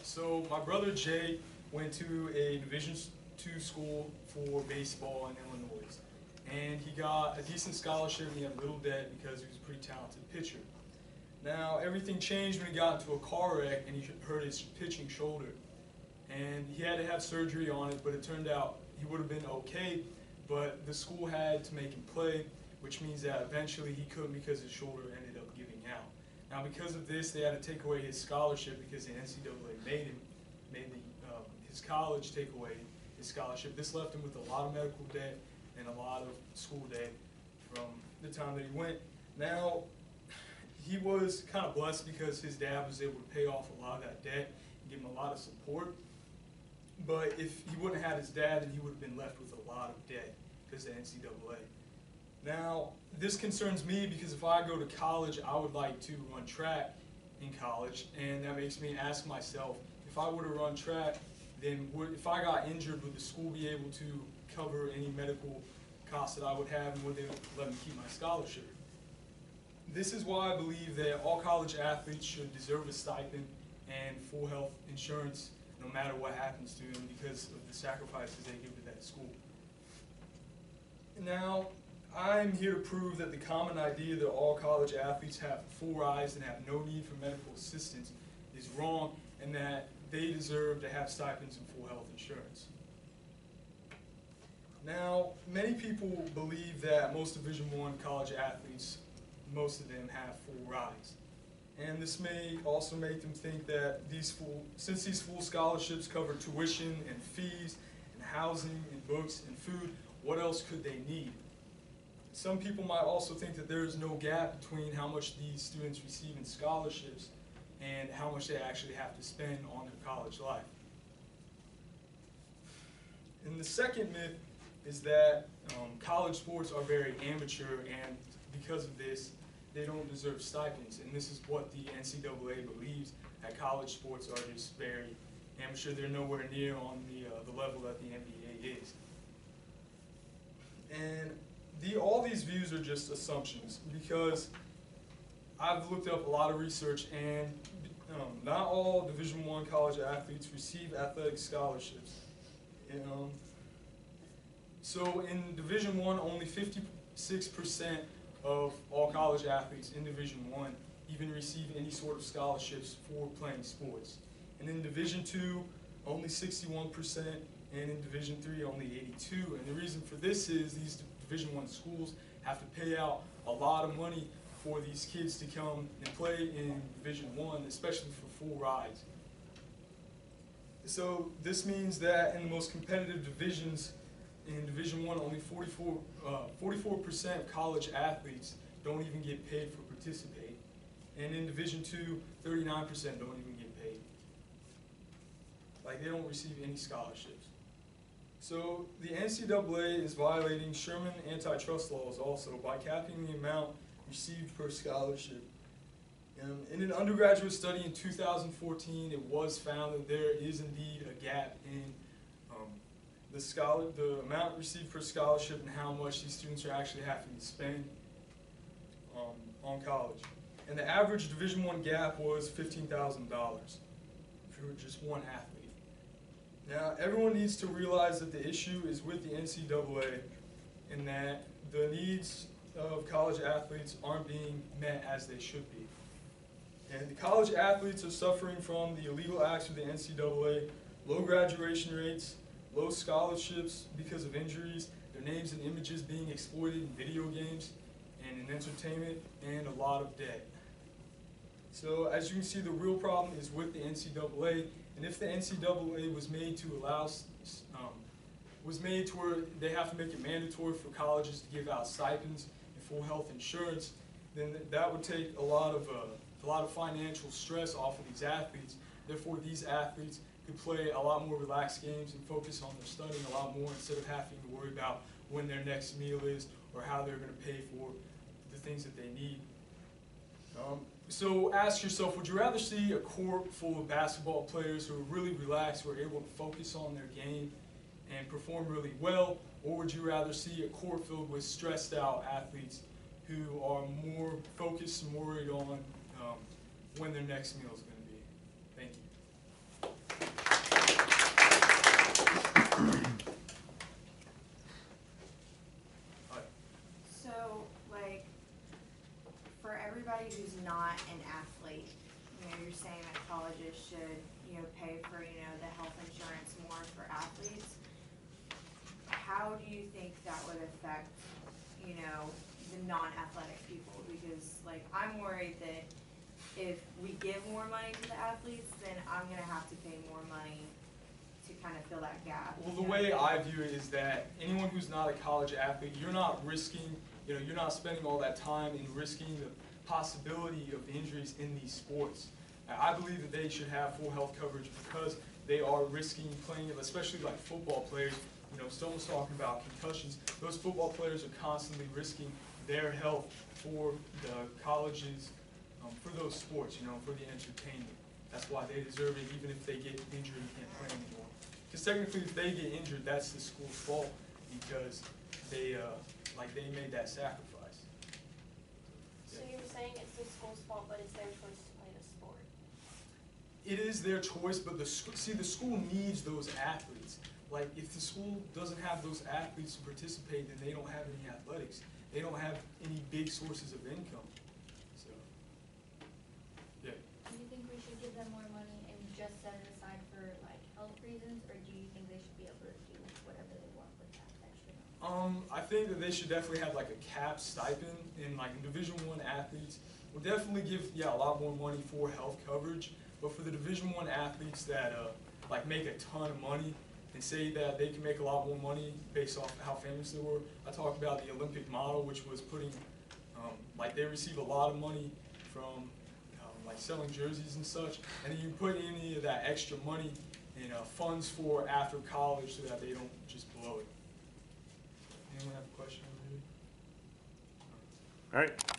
So my brother Jay went to a Division II school for baseball in Illinois, and he got a decent scholarship and he had a little debt because he was a pretty talented pitcher. Now everything changed when he got into a car wreck and he hurt his pitching shoulder, and he had to have surgery on it, but it turned out he would have been okay, but the school had to make him play, which means that eventually he couldn't because his shoulder ended up giving out. Now because of this, they had to take away his scholarship because the NCAA made his college take away his scholarship. This left him with a lot of medical debt and a lot of school debt from the time that he went. Now, he was kind of blessed because his dad was able to pay off a lot of that debt and give him a lot of support. But if he wouldn't have had his dad, then he would have been left with a lot of debt because of the NCAA. Now, this concerns me because if I go to college, I would like to run track in college, and that makes me ask myself, if I were to run track, then if I got injured, would the school be able to cover any medical costs that I would have, and would they let me keep my scholarship? This is why I believe that all college athletes should deserve a stipend and full health insurance no matter what happens to them because of the sacrifices they give to that school. Now, I'm here to prove that the common idea that all college athletes have full rights and have no need for medical assistance is wrong, and that they deserve to have stipends and full health insurance. Now, many people believe that most Division I college athletes, most of them have full rights. And this may also make them think that since these full scholarships cover tuition and fees and housing and books and food, what else could they need? Some people might also think that there is no gap between how much these students receive in scholarships and how much they actually have to spend on their college life. And the second myth is that college sports are very amateur, and because of this, they don't deserve stipends. And this is what the NCAA believes, that college sports are just very amateur. They're nowhere near on the level that the NBA is. And all these views are just assumptions, because I've looked up a lot of research, and not all Division I college athletes receive athletic scholarships. So in Division I, only 56% of all college athletes in Division I even receive any sort of scholarships for playing sports. And in Division II, only 61%, and in Division III, only 82%. And the reason for this is these Division I schools have to pay out a lot of money for these kids to come and play in Division I, especially for full rides. So this means that in the most competitive divisions, in Division I, only 44% of college athletes don't even get paid for participating. And in Division II, 39% don't even get paid. Like, they don't receive any scholarships. So the NCAA is violating Sherman antitrust laws also by capping the amount received per scholarship. In an undergraduate study in 2014, it was found that there is indeed a gap in the amount received per scholarship and how much these students are actually having to spend on college. And the average Division I gap was $15,000 for just one athlete. Now, everyone needs to realize that the issue is with the NCAA, and that the needs of college athletes aren't being met as they should be. And the college athletes are suffering from the illegal acts of the NCAA, low graduation rates, low scholarships because of injuries, their names and images being exploited in video games and in entertainment, and a lot of debt. So as you can see, the real problem is with the NCAA, and if the NCAA was made to where they have to make it mandatory for colleges to give out stipends and full health insurance, then that would take a lot of financial stress off of these athletes. Therefore, these athletes could play a lot more relaxed games and focus on their studying a lot more instead of having to worry about when their next meal is or how they're going to pay for the things that they need. So ask yourself, would you rather see a court full of basketball players who are really relaxed, who are able to focus on their game and perform really well, or would you rather see a court filled with stressed out athletes who are more focused and worried on when their next meal is going to be? Thank you. should, pay for, the health insurance more for athletes. How do you think that would affect, the non-athletic people? Because, like, I'm worried that if we give more money to the athletes, then I'm gonna have to pay more money to kind of fill that gap. Well, the way I view it is that anyone who's not a college athlete, you're not risking, you're not spending all that time and risking the possibility of injuries in these sports. I believe that they should have full health coverage because they are risking playing, especially like football players. Someone's talking about concussions. Those football players are constantly risking their health for the colleges, for those sports, for the entertainment. That's why they deserve it, even if they get injured and can't play anymore. Because technically, if they get injured, that's the school's fault because they made that sacrifice. So you're saying it's the school's fault, but it's their choice to play the sport? It is their choice, but the school needs those athletes. Like, if the school doesn't have those athletes to participate, then they don't have any athletics. They don't have any big sources of income. So, yeah. Do you think we should give them more money and just set it aside for like health reasons, or do you think they should be able to do whatever they want with that extra money? I think that they should definitely have like a cap stipend, and like Division I athletes will definitely give a lot more money for health coverage. But for the Division I athletes that like make a ton of money and say that they can make a lot more money based off how famous they were, I talked about the Olympic model, which was putting like they receive a lot of money from like selling jerseys and such, and then you put any of that extra money in funds for after college so that they don't just blow it. Anyone have a question over here? All right.